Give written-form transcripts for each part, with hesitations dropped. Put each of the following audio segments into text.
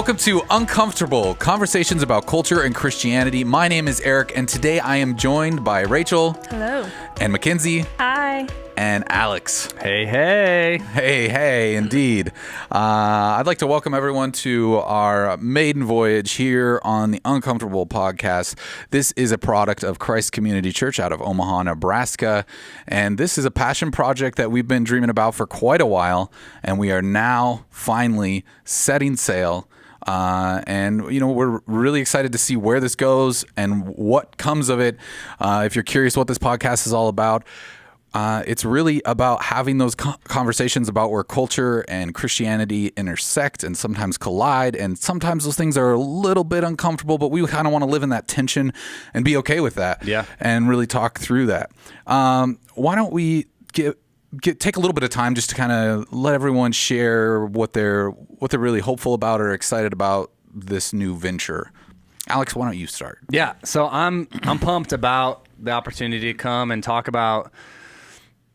Welcome to Uncomfortable, conversations about culture and Christianity. My name is Eric, and today I am joined by Rachel. Hello. And Mackenzie. Hi. And Alex. Hey, hey. Hey, indeed. I'd like to welcome everyone to our maiden voyage here on the Uncomfortable podcast. This is a product of Christ Community Church out of Omaha, Nebraska. And this is a passion project that we've been dreaming about for quite a while. And we are now finally setting sail. And, you know, we're really excited to see where this goes and what comes of it. If you're curious what this podcast is all about, it's really about having those conversations about where culture and Christianity intersect and sometimes collide. And sometimes those things are a little bit uncomfortable, but we kind of want to live in that tension and be okay with that. Yeah. And really talk through that. Why don't we take a little bit of time just to kind of let everyone share what they're really hopeful about or excited about this new venture. Alex, why don't you start? Yeah, so I'm pumped about the opportunity to come and talk about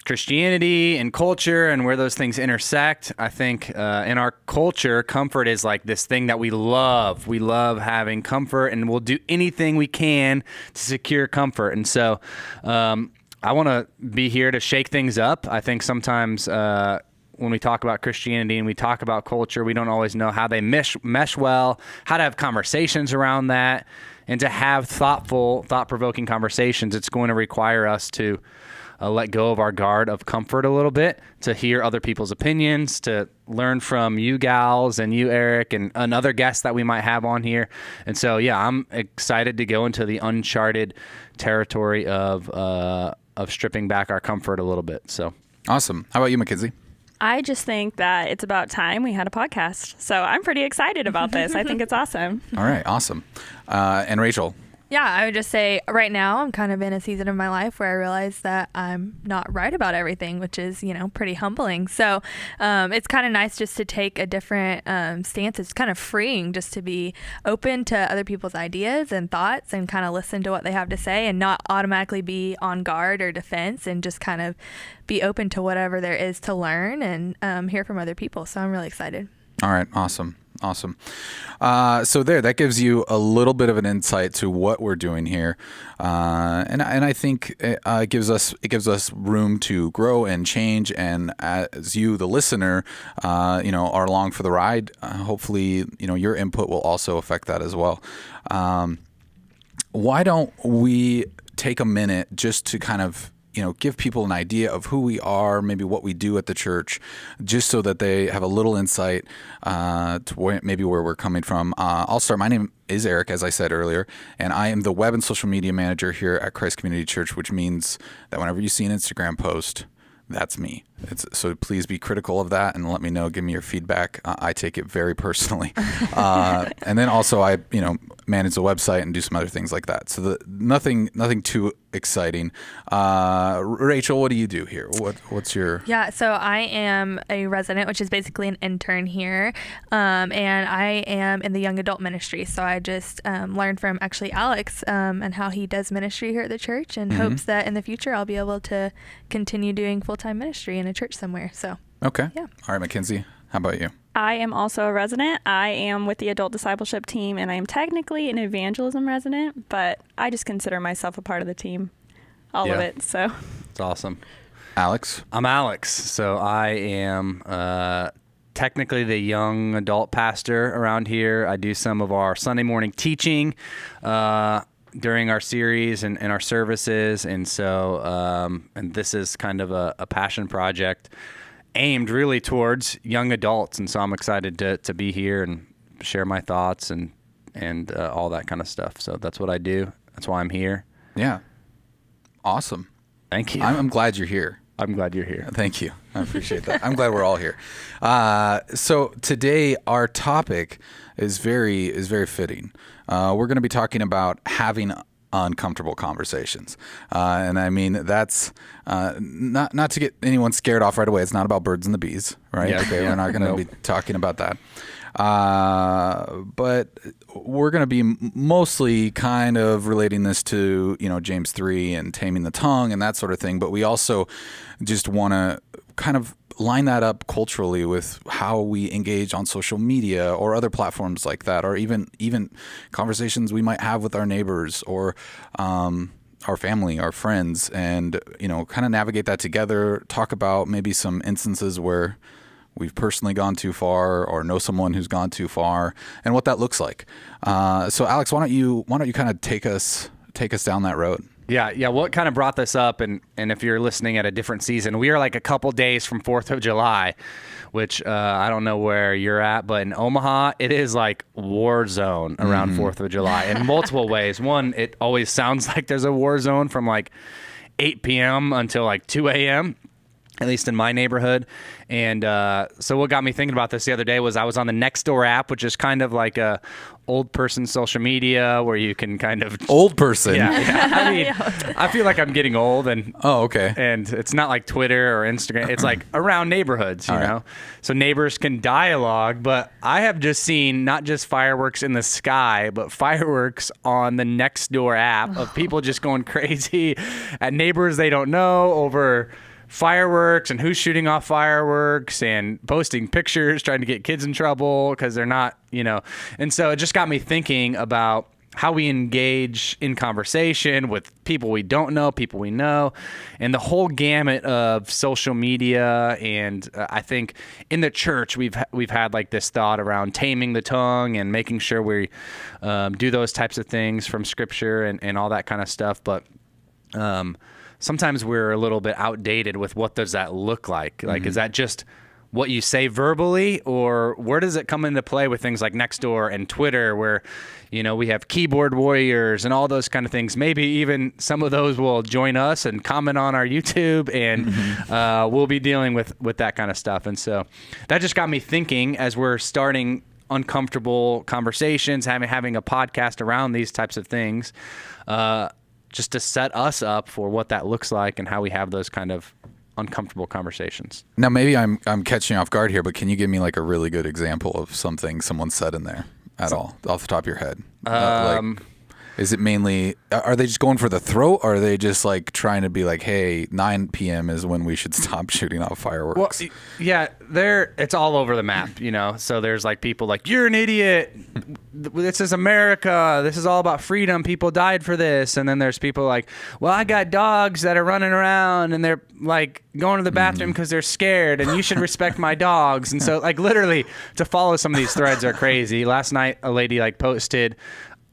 Christianity and culture and where those things intersect. I think in our culture, comfort is like this thing that we love. We love having comfort, and we'll do anything we can to secure comfort. And so I want to be here to shake things up. I think sometimes when we talk about Christianity and we talk about culture, we don't always know how they mesh well, how to have conversations around that, and to have thought-provoking conversations. It's going to require us to let go of our guard of comfort a little bit, to hear other people's opinions, to learn from you gals and you, Eric, and other guests that we might have on here. And so, yeah, I'm excited to go into the uncharted territory of stripping back our comfort a little bit. So awesome. How about you, Mackenzie? I just think that it's about time we had a podcast. So I'm pretty excited about this. I think it's awesome. All right, awesome. And Rachel? Yeah, I would just say right now I'm kind of in a season of my life where I realize that I'm not right about everything, which is, pretty humbling. So it's kind of nice just to take a different stance. It's kind of freeing just to be open to other people's ideas and thoughts and kind of listen to what they have to say and not automatically be on guard or defense, and just kind of be open to whatever there is to learn and hear from other people. So I'm really excited. All right, awesome. So that gives you a little bit of an insight to what we're doing here, and I think it gives us room to grow and change. And as you, the listener, are along for the ride, hopefully, your input will also affect that as well. Why don't we take a minute just to kind of give people an idea of who we are, maybe what we do at the church, just so that they have a little insight to where we're coming from. I'll start. My name is Eric, as I said earlier, and I am the web and social media manager here at Christ Community Church, which means that whenever you see an Instagram post, that's me. So please be critical of that and let me know. Give me your feedback. I take it very personally. And then also I, manage the website and do some other things like that. So nothing too exciting. Rachel, what do you do here? What's your? Yeah, so I am a resident, which is basically an intern here, and I am in the young adult ministry. So I just learned from actually Alex and how he does ministry here at the church, and hopes that in the future I'll be able to continue doing full-time ministry in a church somewhere. So okay, yeah. All right, Mackenzie, how about you? I am also a resident. I am with the adult discipleship team, and I am technically an evangelism resident, but I just consider myself a part of the team, all of it. So it's awesome. Alex? I'm Alex. So I am technically the young adult pastor around here. I do some of our Sunday morning teaching during our series and our services. And so, and this is kind of a passion project aimed really towards young adults. And so I'm excited to be here and share my thoughts and all that kind of stuff. So that's what I do. That's why I'm here. Yeah. Awesome. Thank you. I'm glad you're here. I'm glad you're here. Thank you. I appreciate that. I'm glad we're all here. So today our topic is very fitting. We're going to be talking about having uncomfortable conversations. And I mean, that's not to get anyone scared off right away. It's not about birds and the bees, right? Yeah. Okay, we're not going to be talking about that. But we're going to be mostly kind of relating this to, James 3 and taming the tongue and that sort of thing. But we also just want to kind of line that up culturally with how we engage on social media or other platforms like that, or even conversations we might have with our neighbors or our family, our friends, and kind of navigate that together. Talk about maybe some instances where we've personally gone too far or know someone who's gone too far, and what that looks like. So Alex, why don't you kind of take us down that road? Yeah. What kind of brought this up, and if you're listening at a different season, we are like a couple days from 4th of July, which I don't know where you're at, but in Omaha, it is like war zone around 4th of July in multiple ways. One, it always sounds like there's a war zone from like 8 p.m. until like 2 a.m., at least in my neighborhood. And so what got me thinking about this the other day was I was on the Nextdoor app, which is kind of like a old person social media where you can kind of... Old person? Yeah. I mean, I feel like I'm getting old. Oh, okay. And it's not like Twitter or Instagram. It's like around neighborhoods, you know? Right. So neighbors can dialogue, but I have just seen not just fireworks in the sky, but fireworks on the Nextdoor app of people just going crazy at neighbors they don't know over fireworks and who's shooting off fireworks and posting pictures, trying to get kids in trouble because they're not, and so it just got me thinking about how we engage in conversation with people we don't know, people we know, and the whole gamut of social media. And I think in the church, we've had like this thought around taming the tongue and making sure we do those types of things from scripture and all that kind of stuff. But sometimes we're a little bit outdated with what does that look like? Like, is that just what you say verbally, or where does it come into play with things like Nextdoor and Twitter where, we have keyboard warriors and all those kind of things. Maybe even some of those will join us and comment on our YouTube, and we'll be dealing with that kind of stuff. And so that just got me thinking as we're starting uncomfortable conversations, having a podcast around these types of things, just to set us up for what that looks like and how we have those kind of uncomfortable conversations. Now, maybe I'm catching you off guard here, but can you give me like a really good example of something someone said in there at all, off the top of your head? Is it mainly, are they just going for the throat, or are they just like trying to be like, hey, 9 p.m. is when we should stop shooting off fireworks? Well, yeah, it's all over the map, So there's like people like, you're an idiot. This is America. This is all about freedom. People died for this. And then there's people like, well, I got dogs that are running around and they're like going to the bathroom because they're scared, and you should respect my dogs. And so like literally to follow some of these threads are crazy. Last night, a lady like posted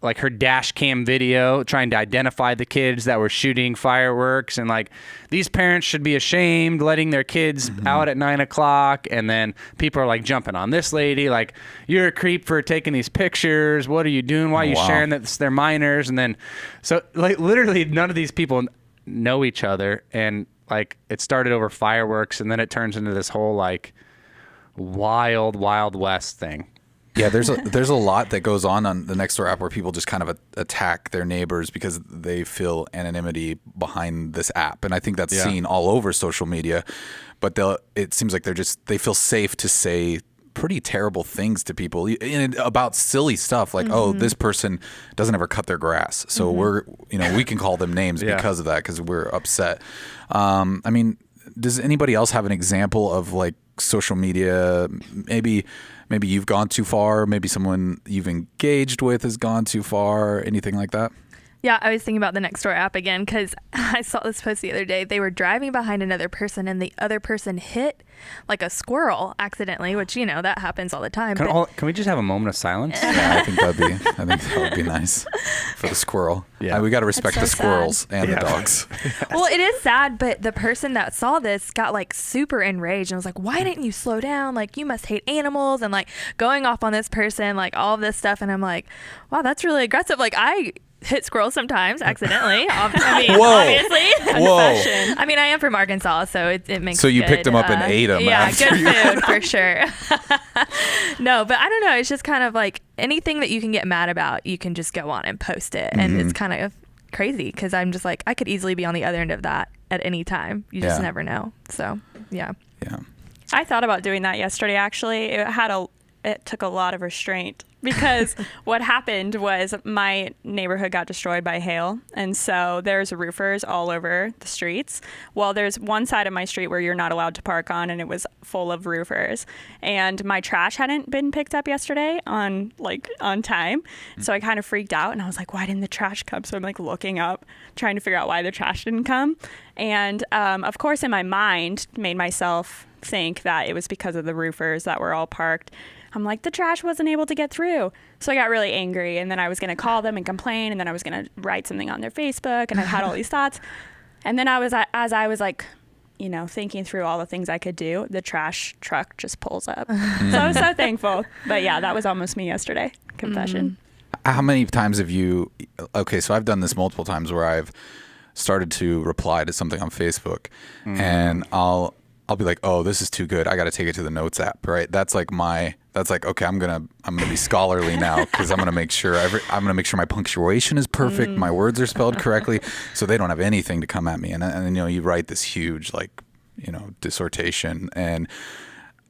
like her dash cam video trying to identify the kids that were shooting fireworks, and like these parents should be ashamed letting their kids out at 9 o'clock. And then people are like jumping on this lady, like, you're a creep for taking these pictures. What are you doing? Why are you sharing that they're minors? And then, so like literally none of these people know each other. And like, it started over fireworks, and then it turns into this whole like wild West thing. Yeah, there's a lot that goes on the Nextdoor app where people just kind of attack their neighbors because they feel anonymity behind this app, and I think that's seen all over social media. But it seems like they feel safe to say pretty terrible things to people about silly stuff like, oh, this person doesn't ever cut their grass, so we can call them names because of that, because we're upset. I mean, does anybody else have an example of like social media? Maybe you've gone too far. Maybe someone you've engaged with has gone too far. Anything like that? Yeah, I was thinking about the Nextdoor app again because I saw this post the other day. They were driving behind another person, and the other person hit like a squirrel accidentally, which, that happens all the time. Can we just have a moment of silence? Yeah, I think that would be nice for the squirrel. Yeah, we got to respect the squirrels and the dogs. Well, it is sad, but the person that saw this got like super enraged and was like, why didn't you slow down? Like, you must hate animals, and like going off on this person, like all of this stuff. And I'm like, wow, that's really aggressive. Like, I hit squirrels sometimes accidentally. Obviously. Whoa. I mean, I am from Arkansas, so it makes So you picked them up and ate them. Yeah, good food for sure. No, but I don't know. It's just kind of like anything that you can get mad about, you can just go on and post it. And it's kind of crazy because I'm just like, I could easily be on the other end of that at any time. You just never know. So, yeah. I thought about doing that yesterday, actually. It took a lot of restraint because what happened was my neighborhood got destroyed by hail. And so there's roofers all over the streets. Well, there's one side of my street where you're not allowed to park on, and it was full of roofers. And my trash hadn't been picked up yesterday on time. So I kind of freaked out, and I was like, why didn't the trash come? So I'm like looking up, trying to figure out why the trash didn't come. And of course, in my mind, made myself think that it was because of the roofers that were all parked. I'm like, the trash wasn't able to get through. So I got really angry, and then I was going to call them and complain, and then I was going to write something on their Facebook, and I had all these thoughts. And then as I was like, thinking through all the things I could do, the trash truck just pulls up. So I was so thankful. But yeah, that was almost me yesterday. Confession. How many times have you, okay, so I've done this multiple times where I've started to reply to something on Facebook, and I'll be like, oh, this is too good. I got to take it to the notes app, right? That's like, okay, I'm gonna be scholarly now, because I'm gonna make sure my punctuation is perfect, my words are spelled correctly, so they don't have anything to come at me. And you write this huge dissertation, and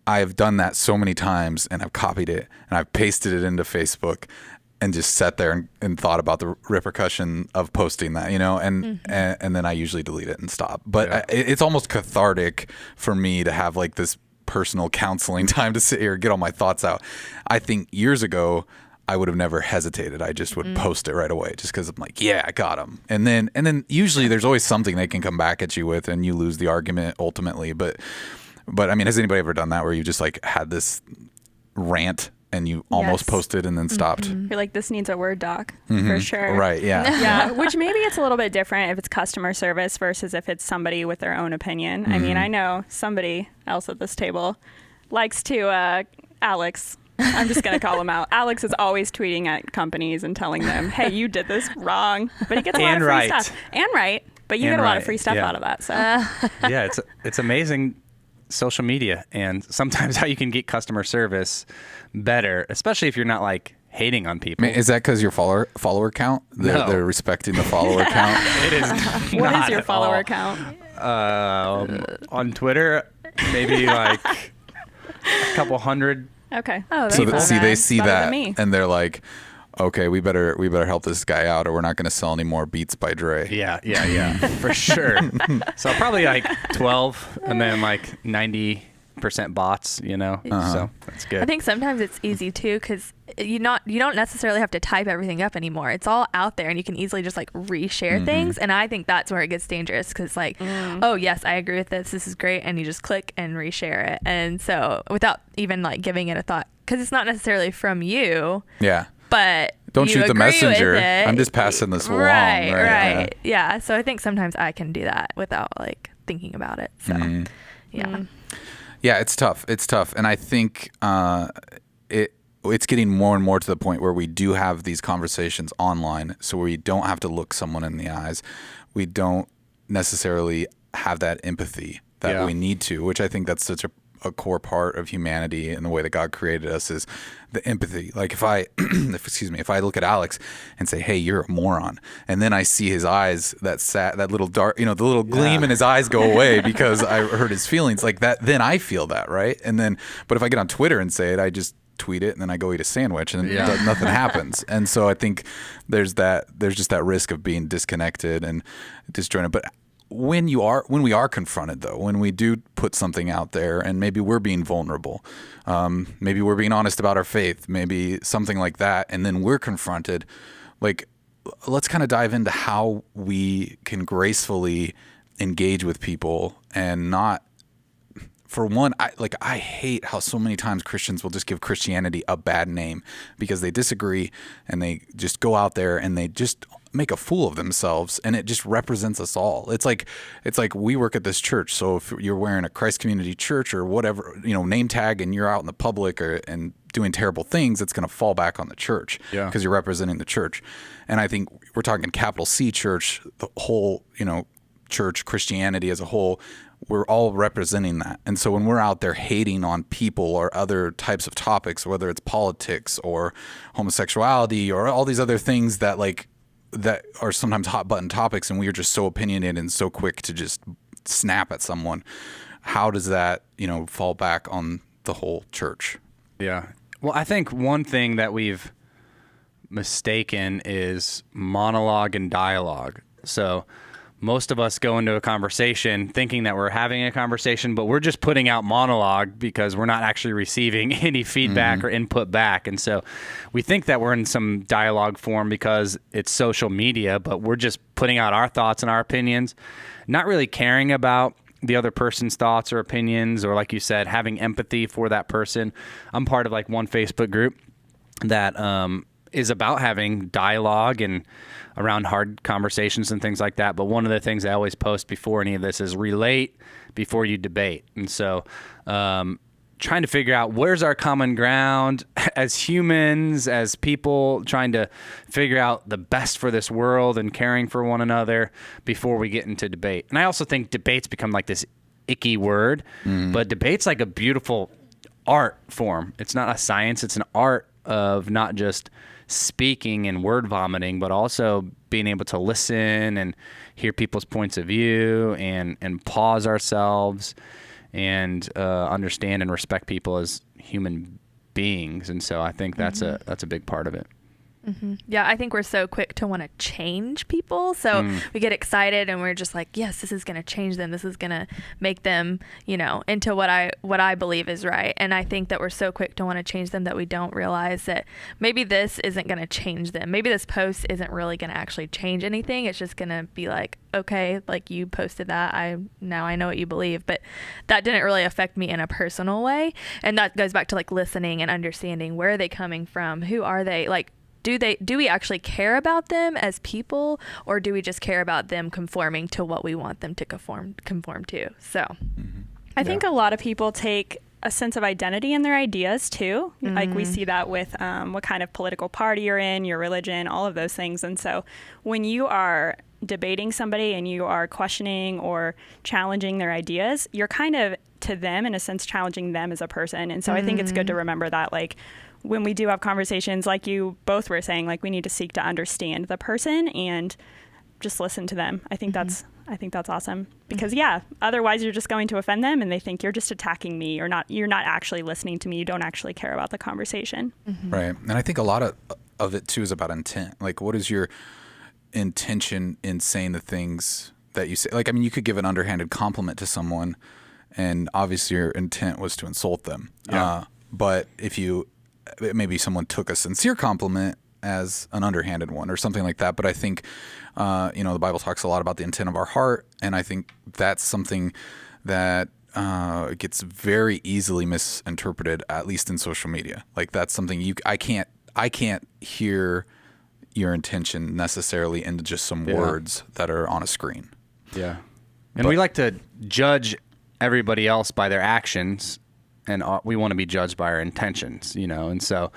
I've done that so many times, and I've copied it and I've pasted it into Facebook, and just sat there and thought about the repercussion of posting that, and then I usually delete it and stop. But it's almost cathartic for me to have like this personal counseling time to sit here and get all my thoughts out. I think years ago, I would have never hesitated. I just would post it right away, just because I'm like, yeah, I got them. And then usually there's always something they can come back at you with, and you lose the argument ultimately. But I mean, has anybody ever done that where you just like had this rant and you almost posted and then stopped? You're like, this needs a Word doc for sure. Right, yeah. Yeah, which maybe it's a little bit different if it's customer service versus if it's somebody with their own opinion. I mean, I know somebody else at this table likes to, Alex, I'm just going to call him out. Alex is always tweeting at companies and telling them, hey, you did this wrong. But he gets a lot of free stuff. And right. But you get a lot of free stuff out of that. So yeah, it's amazing, social media, and sometimes how you can get customer service better, especially if you're not like hating on people. Is that because your follower count? They're respecting the follower count? It is. What is your follower count? On Twitter, maybe like a couple hundred. Okay. Oh, So that's they see Better that than me. and they're like, okay, we better help this guy out, or we're not going to sell any more Beats by Dre. Yeah, for sure. So probably like 12, and then like 90% bots, So that's good. I think sometimes it's easy too, because you don't necessarily have to type everything up anymore. It's all out there, and you can easily just like reshare things. And I think that's where it gets dangerous, because like, oh yes, I agree with this. This is great, and you just click and reshare it, and so without even like giving it a thought, because it's not necessarily from you. Yeah. But don't you shoot the agree messenger. with it. I'm just passing this along. Right. Yeah. So I think sometimes I can do that without like thinking about it. So yeah. Yeah, it's tough. And I think it's getting more and more to the point where we do have these conversations online, so we don't have to look someone in the eyes. We don't necessarily have that empathy that we need to, which I think that's such a core part of humanity and the way that God created us, is the empathy. Like if I look at Alex and say, hey, you're a moron, and then I see his eyes, that little dark, the little gleam in his eyes go away because I hurt his feelings, like that, then I feel that, right? And then, but if I get on Twitter and say it, I just tweet it and then I go eat a sandwich and nothing happens. And so I think there's just that risk of being disconnected and disjointed. But when we are confronted, though, when we do put something out there and maybe we're being vulnerable, maybe we're being honest about our faith, maybe something like that, and then we're confronted, like, let's kind of dive into how we can gracefully engage with people and not, for one, I hate how so many times Christians will just give Christianity a bad name because they disagree and they just go out there and they just make a fool of themselves, and it just represents us all. It's like we work at this church, so if you're wearing a Christ Community Church or whatever, name tag, and you're out in the public and doing terrible things, it's going to fall back on the church because you're representing the church. And I think we're talking capital C church, the whole, church, Christianity as a whole, we're all representing that. And so when we're out there hating on people or other types of topics, whether it's politics or homosexuality or all these other things that are sometimes hot button topics, and we are just so opinionated and so quick to just snap at someone, how does that, fall back on the whole church? Yeah. Well, I think one thing that we've mistaken is monologue and dialogue. So most of us go into a conversation thinking that we're having a conversation, but we're just putting out monologue because we're not actually receiving any feedback or input back. And so we think that we're in some dialogue form because it's social media, but we're just putting out our thoughts and our opinions, not really caring about the other person's thoughts or opinions, or like you said, having empathy for that person. I'm part of like one Facebook group that is about having dialogue and around hard conversations and things like that. But one of the things I always post before any of this is relate before you debate. And so trying to figure out where's our common ground as humans, as people, trying to figure out the best for this world and caring for one another before we get into debate. And I also think debates become like this icky word, but debate's like a beautiful art form. It's not a science, it's an art of not just speaking and word vomiting, but also being able to listen and hear people's points of view and pause ourselves and understand and respect people as human beings. And so I think that's a big part of it. Yeah, I think we're so quick to want to change people. So we get excited and we're just like, yes, this is going to change them. This is going to make them, into what I believe is right. And I think that we're so quick to want to change them that we don't realize that maybe this isn't going to change them. Maybe this post isn't really going to actually change anything. It's just going to be like, okay, like you posted that. Now I know what you believe, but that didn't really affect me in a personal way. And that goes back to like listening and understanding, where are they coming from? Who are they? Like, do we actually care about them as people, or do we just care about them conforming to what we want them to conform to? So I think a lot of people take a sense of identity in their ideas too. Like we see that with what kind of political party you're in, your religion, all of those things. And so when you are debating somebody and you are questioning or challenging their ideas, you're kind of, to them, in a sense, challenging them as a person. And so I think it's good to remember that, like, when we do have conversations, like you both were saying, like, we need to seek to understand the person and just listen to them. I think that's awesome, because otherwise you're just going to offend them and they think you're just attacking me, or you're not actually listening to me. You don't actually care about the conversation. Right. And I think a lot of it too is about intent. Like, what is your intention in saying the things that you say? Like, I mean, you could give an underhanded compliment to someone and obviously your intent was to insult them. Yeah. But if maybe someone took a sincere compliment as an underhanded one or something like that. But I think, the Bible talks a lot about the intent of our heart. And I think that's something that gets very easily misinterpreted, at least in social media. Like, that's something I can't hear your intention necessarily into just some words that are on a screen. Yeah. And we like to judge everybody else by their actions, and we want to be judged by our intentions, and so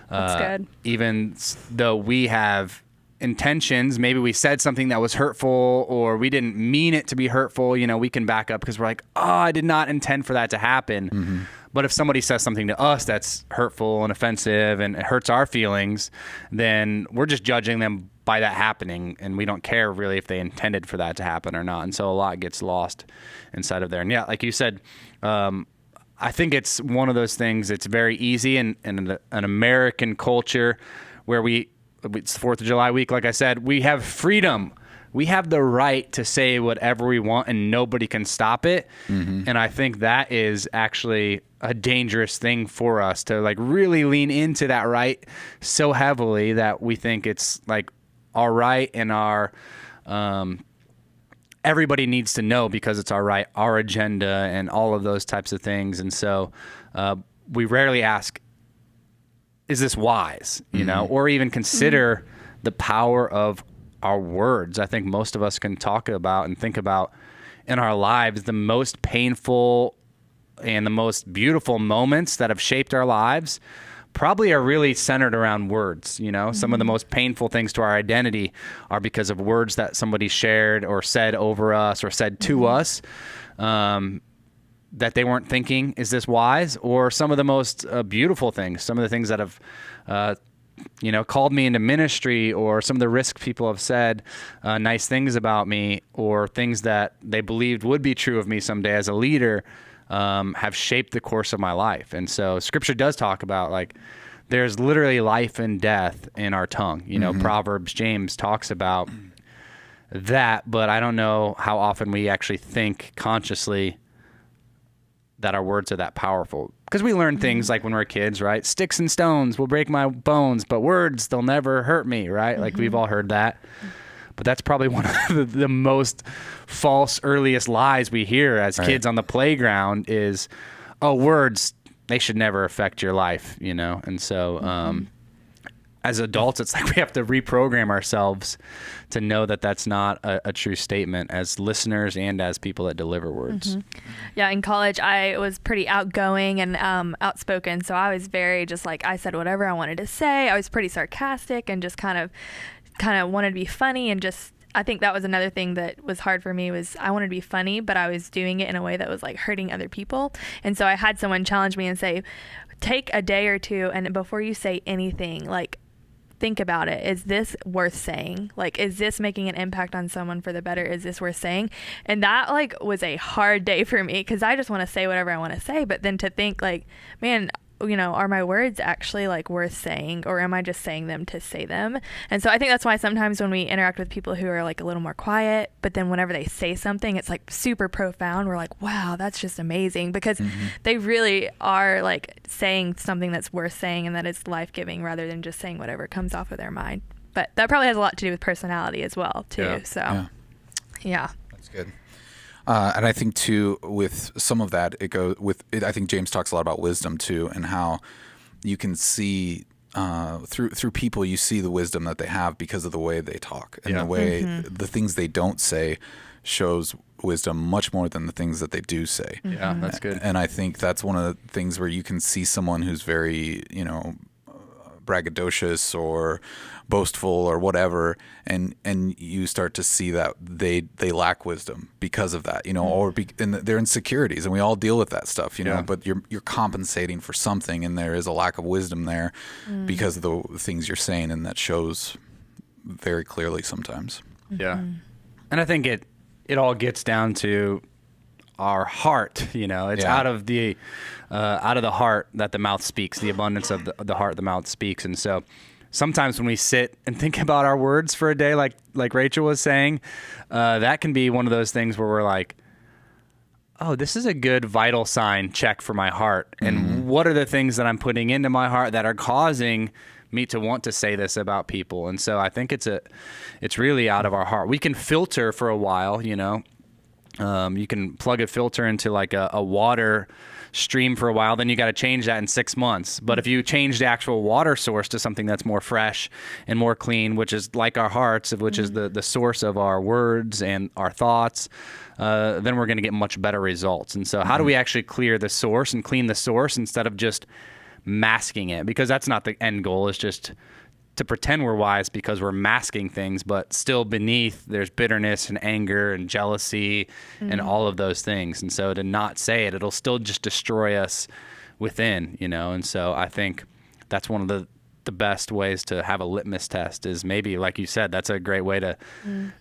That's good. Even though we have intentions, maybe we said something that was hurtful or we didn't mean it to be hurtful, we can back up because we're like, oh, I did not intend for that to happen. But if somebody says something to us that's hurtful and offensive and it hurts our feelings, then we're just judging them by that happening, and we don't care really if they intended for that to happen or not. And so a lot gets lost inside of there. And yeah, like you said, I think it's one of those things. It's very easy in an American culture where it's 4th of July week. Like I said, we have freedom. We have the right to say whatever we want and nobody can stop it. And I think that is actually a dangerous thing for us to like really lean into that right so heavily that we think it's like our right and our everybody needs to know because it's our right, our agenda, and all of those types of things. And so we rarely ask, is this wise, or even consider the power of our words. I think most of us can talk about and think about in our lives the most painful and the most beautiful moments that have shaped our lives probably are really centered around words. Some of the most painful things to our identity are because of words that somebody shared or said over us or said to us that they weren't thinking, is this wise? Or some of the most beautiful things, some of the things that have called me into ministry, or some of the risk people have said nice things about me, or things that they believed would be true of me someday as a leader. have shaped the course of my life. And so Scripture does talk about like there's literally life and death in our tongue. You know, Proverbs, James talks about that, but I don't know how often we actually think consciously that our words are that powerful. Because we learn things like when we're kids, right? Sticks and stones will break my bones, but words, they'll never hurt me, right? Like we've all heard that. But that's probably one of the most false earliest lies we hear as kids on the playground is, oh, words, they should never affect your life, you know? And so as adults, it's like we have to reprogram ourselves to know that that's not a true statement as listeners and as people that deliver words. Yeah, in college, I was pretty outgoing and outspoken. So I was very just like, I said whatever I wanted to say. I was pretty sarcastic and just kind of wanted to be funny. And just, I think that was another thing that was hard for me was I wanted to be funny, but I was doing it in a way that was like hurting other people. And so I had someone challenge me and say, take a day or two, and before you say anything, like, think about it. Is this worth saying? Like, is this making an impact on someone for the better? Is this worth saying? And that like was a hard day for me because I just want to say whatever I want to say. But then to think like, man, you know, are my words actually like worth saying, or am I just saying them to say them? And so I think that's why sometimes when we interact with people who are like a little more quiet, but then whenever they say something, it's like super profound. We're like, wow, that's just amazing, because they really are like saying something that's worth saying and that is life-giving rather than just saying whatever comes off of their mind. But that probably has a lot to do with personality as well too. Yeah. So yeah. That's good. And I think too, with some of that, it goes with it. I think James talks a lot about wisdom too, and how you can see through people, you see the wisdom that they have because of the way they talk and the way the things they don't say shows wisdom much more than the things that they do say. Yeah, that's good. And I think that's one of the things where you can see someone who's very, you know, braggadocious or boastful or whatever, and you start to see that they lack wisdom because of that, you know, or and their insecurities, and we all deal with that stuff, you know. But you're compensating for something, and there is a lack of wisdom there because of the things you're saying, and that shows very clearly sometimes. Yeah, and I think it all gets down to our heart. You know, it's out of the heart that the mouth speaks. The abundance of the heart, the mouth speaks. And so sometimes when we sit and think about our words for a day, like Rachel was saying, that can be one of those things where we're like, oh, this is a good vital sign check for my heart. And what are the things that I'm putting into my heart that are causing me to want to say this about people? And so I think it's really out of our heart. We can filter for a while, you know. You can plug a filter into like a water stream for a while, then you got to change that in 6 months. But if you change the actual water source to something that's more fresh and more clean, which is like our hearts, which is the source of our words and our thoughts, then we're going to get much better results. And so how do we actually clear the source and clean the source instead of just masking it? Because that's not the end goal, is just to pretend we're wise because we're masking things, but still beneath there's bitterness and anger and jealousy and all of those things. And so to not say it, it'll still just destroy us within, you know. And so I think that's one of the best ways to have a litmus test is maybe, like you said, that's a great way to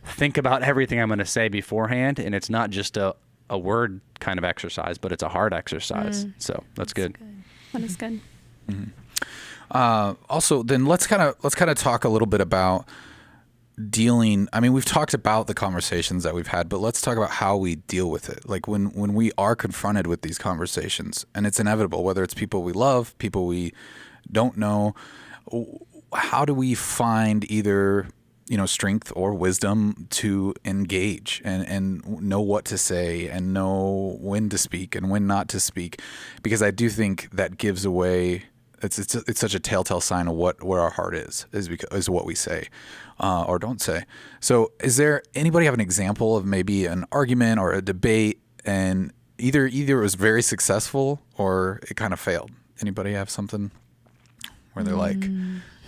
think about everything I'm going to say beforehand. And it's not just a word kind of exercise, but it's a heart exercise. So that's good. That is good. Also, then let's kind of talk a little bit about dealing. I mean, we've talked about the conversations that we've had, but let's talk about how we deal with it. Like when we are confronted with these conversations, and it's inevitable, whether it's people we love, people we don't know, how do we find either, you know, strength or wisdom to engage and know what to say and know when to speak and when not to speak? Because I do think that gives away. It's such a telltale sign of where our heart is what we say or don't say. So is there anybody have an example of maybe an argument or a debate and either it was very successful or it kind of failed? Anybody have something where they're like,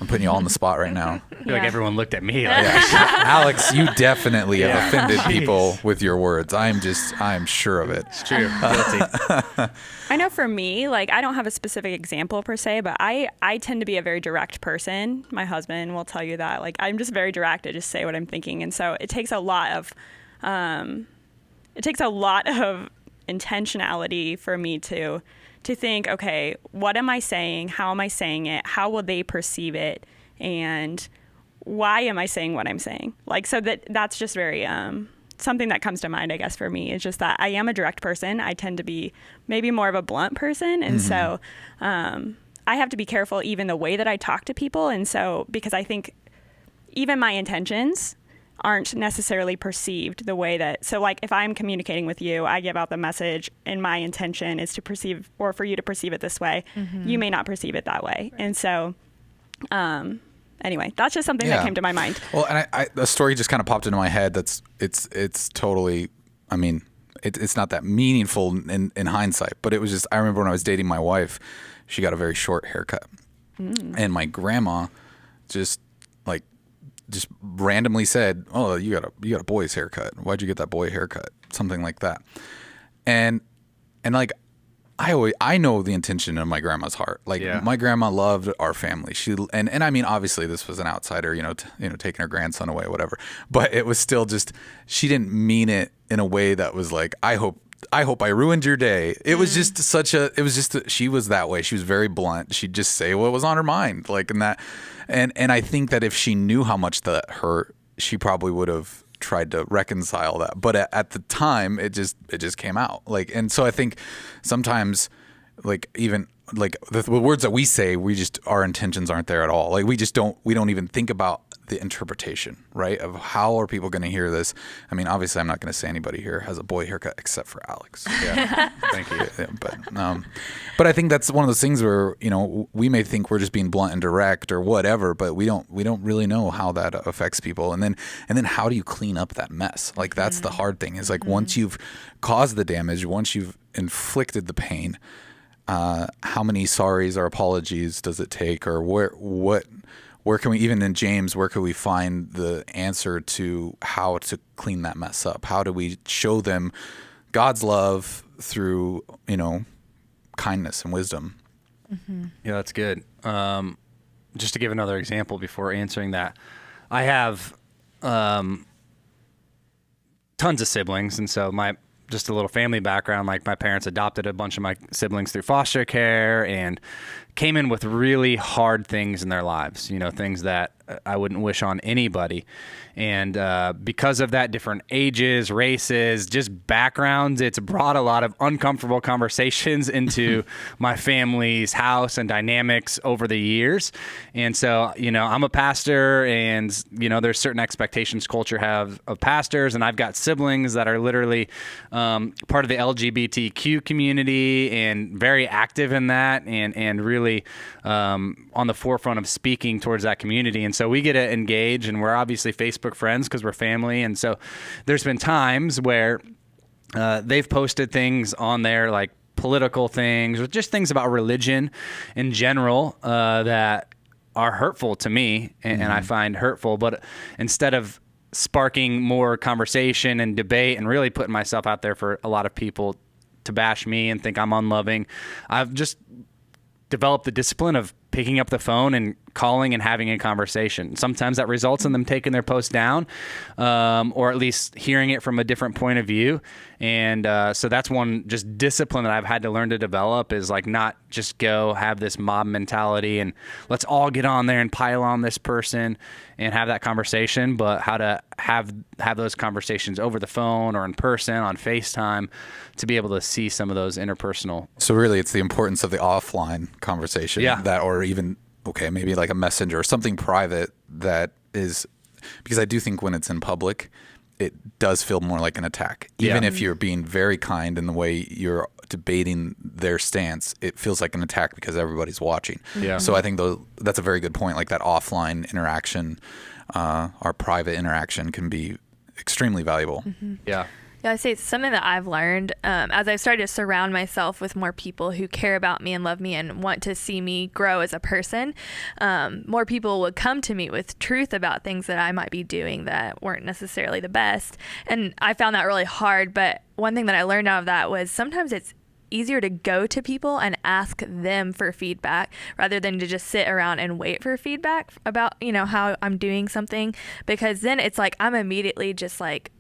I'm putting you all on the spot right now. I feel like everyone looked at me like, Alex, you definitely have offended people with your words. I'm sure of it. It's true. Guilty. I know for me, like, I don't have a specific example per se, but I tend to be a very direct person. My husband will tell you that. Like, I'm just very direct. I just say what I'm thinking. And so it takes a lot of intentionality for me to think, okay, what am I saying? How am I saying it? How will they perceive it? And why am I saying what I'm saying? Like, so that's just very something that comes to mind, I guess, for me is just that I am a direct person. I tend to be maybe more of a blunt person. And so I have to be careful even the way that I talk to people. And so, because I think even my intentions aren't necessarily perceived the way that, so like if I'm communicating with you, I give out the message and my intention is to perceive, or for you to perceive it this way. You may not perceive it that way. Right. And so, anyway, that's just something that came to my mind. Well, and a story just kind of popped into my head. It's totally, I mean, it's not that meaningful in hindsight, but it was just, I remember when I was dating my wife, she got a very short haircut, and my grandma just randomly said, "Oh, you got a boy's haircut. Why'd you get that boy haircut?" Something like that, and like, I know the intention of my grandma's heart. Like my grandma loved our family. She and I mean, obviously this was an outsider, taking her grandson away, whatever. But it was still just, she didn't mean it in a way that was like, I hope I ruined your day. It was just she was that way. She was very blunt. She'd just say what was on her mind, like, and that, and I think that if she knew how much that hurt, she probably would have tried to reconcile that. But at the time, it just came out, like, and so I think sometimes, like, even like the words that we say, our intentions aren't there at all. Like, we don't even think about the interpretation, right, of how are people going to hear this. I mean, obviously I'm not going to say anybody here has a boy haircut except for Alex. Yeah. Thank you. Yeah, but I think that's one of those things where, we may think we're just being blunt and direct or whatever, but we don't really know how that affects people. And then how do you clean up that mess? Like, that's the hard thing, is like, once you've caused the damage, once you've inflicted the pain, how many sorries or apologies does it take, or where can we, even in James, where can we find the answer to how to clean that mess up? How do we show them God's love through, kindness and wisdom? Mm-hmm. Yeah, that's good. Just to give another example before answering that, I have tons of siblings, and so just a little family background, like my parents adopted a bunch of my siblings through foster care and came in with really hard things in their lives, things that I wouldn't wish on anybody. And because of that, different ages, races, just backgrounds, it's brought a lot of uncomfortable conversations into my family's house and dynamics over the years. And so, I'm a pastor, and, there's certain expectations culture have of pastors, and I've got siblings that are literally part of the LGBTQ community and very active in that, and really on the forefront of speaking towards that community. And so we get to engage, and we're obviously Facebook friends because we're family. And so there's been times where they've posted things on there, like political things or just things about religion in general that are hurtful to me, and I find hurtful. But instead of sparking more conversation and debate and really putting myself out there for a lot of people to bash me and think I'm unloving, I've just develop the discipline of picking up the phone and calling and having a conversation. Sometimes that results in them taking their post down, or at least hearing it from a different point of view. And so that's one just discipline that I've had to learn to develop, is like, not just go have this mob mentality and let's all get on there and pile on this person and have that conversation, but how to have those conversations over the phone or in person on FaceTime to be able to see some of those interpersonal. So really, it's the importance of the offline conversation, or even, maybe like a messenger or something private that is, because I do think when it's in public, it does feel more like an attack. Even if you're being very kind in the way you're debating their stance, it feels like an attack because everybody's watching. Yeah. So I think that's a very good point. Like, that offline interaction, our private interaction, can be extremely valuable. Mm-hmm. Yeah. Yeah, I say it's something that I've learned as I've started to surround myself with more people who care about me and love me and want to see me grow as a person. More people would come to me with truth about things that I might be doing that weren't necessarily the best. And I found that really hard. But one thing that I learned out of that was sometimes it's easier to go to people and ask them for feedback rather than to just sit around and wait for feedback about, how I'm doing something, because then it's like I'm immediately just like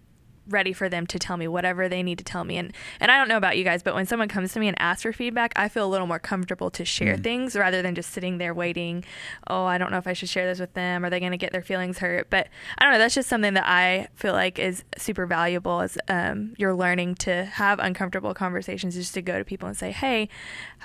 ready for them to tell me whatever they need to tell me. And I don't know about you guys, but when someone comes to me and asks for feedback, I feel a little more comfortable to share things rather than just sitting there waiting. Oh, I don't know if I should share this with them. Are they going to get their feelings hurt? But I don't know. That's just something that I feel like is super valuable as you're learning to have uncomfortable conversations, just to go to people and say, hey,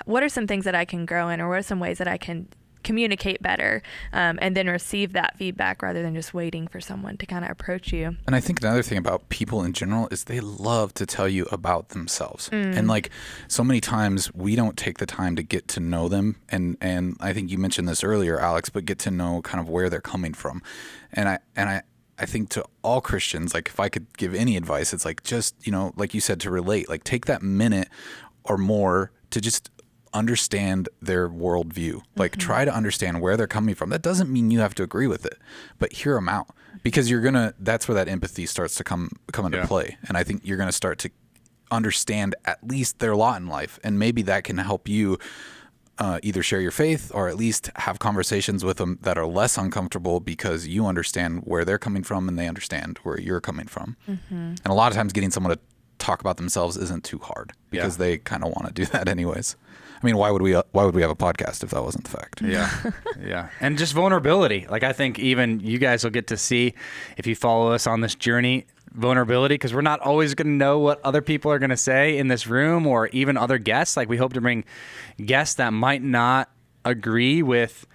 what are some things that I can grow in, or what are some ways that I can communicate better, and then receive that feedback rather than just waiting for someone to kind of approach you. And I think another thing about people in general is they love to tell you about themselves. And like so many times we don't take the time to get to know them. And I think you mentioned this earlier, Alex, but get to know kind of where they're coming from. And I think to all Christians, like if I could give any advice, it's like just, like you said, to relate, like take that minute or more to just understand their worldview. Like try to understand where they're coming from. That doesn't mean you have to agree with it, but hear them out, because that's where that empathy starts to come into play. And I think you're going to start to understand at least their lot in life. And maybe that can help you either share your faith or at least have conversations with them that are less uncomfortable, because you understand where they're coming from and they understand where you're coming from. And a lot of times getting someone to talk about themselves isn't too hard, because they kind of want to do that anyways. I mean, why would we have a podcast if that wasn't the fact? Yeah. And just vulnerability. Like I think even you guys will get to see, if you follow us on this journey, vulnerability, because we're not always going to know what other people are going to say in this room, or even other guests. Like we hope to bring guests that might not agree with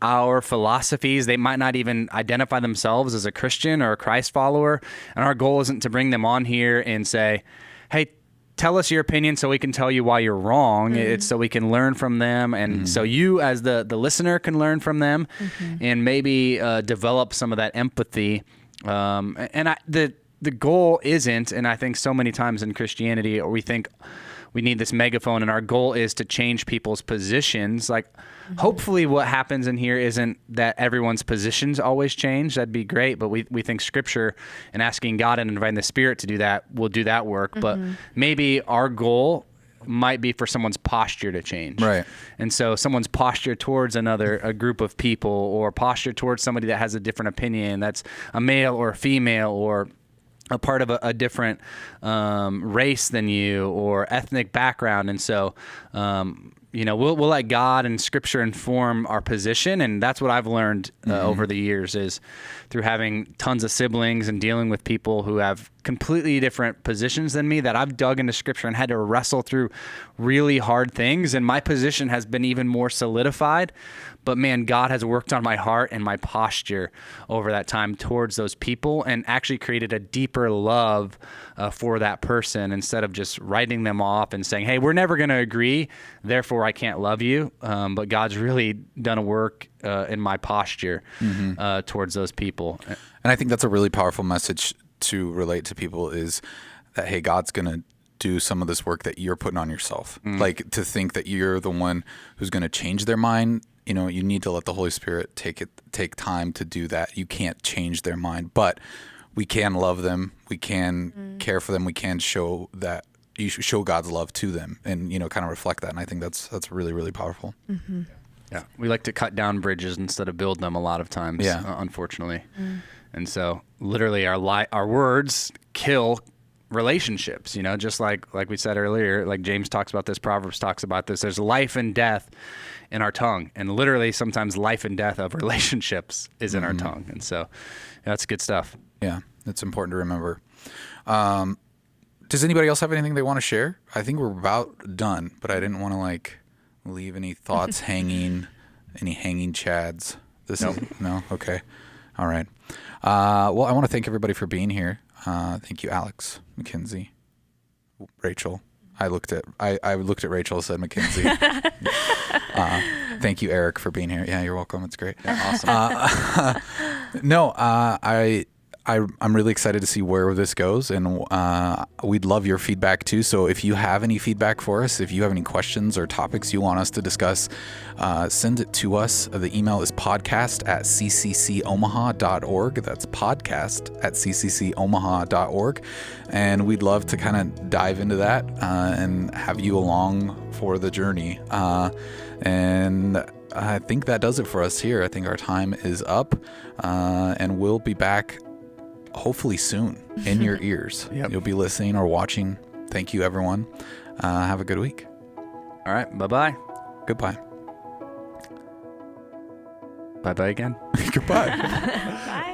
our philosophies. They might not even identify themselves as a Christian or a Christ follower. And our goal isn't to bring them on here and say, hey, tell us your opinion so we can tell you why you're wrong. It's so we can learn from them, and so you as the listener can learn from them, and maybe develop some of that empathy. The goal isn't, and I think so many times in Christianity, we think we need this megaphone, and our goal is to change people's positions. Like, hopefully what happens in here isn't that everyone's positions always change. That'd be great, but we think Scripture and asking God and inviting the Spirit to do that will do that work. But maybe our goal might be for someone's posture to change. Right. And so someone's posture towards a group of people, or posture towards somebody that has a different opinion, that's a male or a female, or a part of a different race than you, or ethnic background. And so, we'll let God and Scripture inform our position. And that's what I've learned over the years, is through having tons of siblings and dealing with people who have completely different positions than me, that I've dug into Scripture and had to wrestle through really hard things. And my position has been even more solidified. But man, God has worked on my heart and my posture over that time towards those people, and actually created a deeper love for that person, instead of just writing them off and saying, hey, we're never going to agree, therefore I can't love you. But God's really done a work in my posture towards those people. And I think that's a really powerful message to relate to people, is that, hey, God's going to do some of this work that you're putting on yourself. Like, to think that you're the one who's going to change their mind. You need to let the Holy Spirit take time to do that. You can't change their mind, but we can love them. We can care for them. We can show that you show God's love to them, and kind of reflect that. And I think that's really, really powerful. Yeah, we like to cut down bridges instead of build them a lot of times. Unfortunately, and so literally our words kill relationships. Just like we said earlier, like James talks about this, Proverbs talks about this. There's life and death in our tongue, and literally sometimes life and death of relationships is in our tongue. And so that's good stuff. Yeah, it's important to remember. Does anybody else have anything they want to share? I think we're about done, but I didn't want to leave any thoughts hanging, any hanging chads. No? Okay. All right. Well, I want to thank everybody for being here. Thank you, Alex, Mackenzie, Rachel. I looked at Rachel, said Mackenzie. Thank you, Eric, for being here. Yeah, you're welcome. It's great. Yeah, awesome. I'm really excited to see where this goes, and we'd love your feedback too. So if you have any feedback for us, if you have any questions or topics you want us to discuss, send it to us. The email is podcast@cccomaha.org. That's podcast@cccomaha.org. And we'd love to kind of dive into that and have you along for the journey. And I think that does it for us here. I think our time is up, and we'll be back hopefully soon in your ears. Yep. You'll be listening or watching. Thank you, everyone. Have a good week. All right. Bye-bye. Goodbye. Bye-bye again. Goodbye. Bye.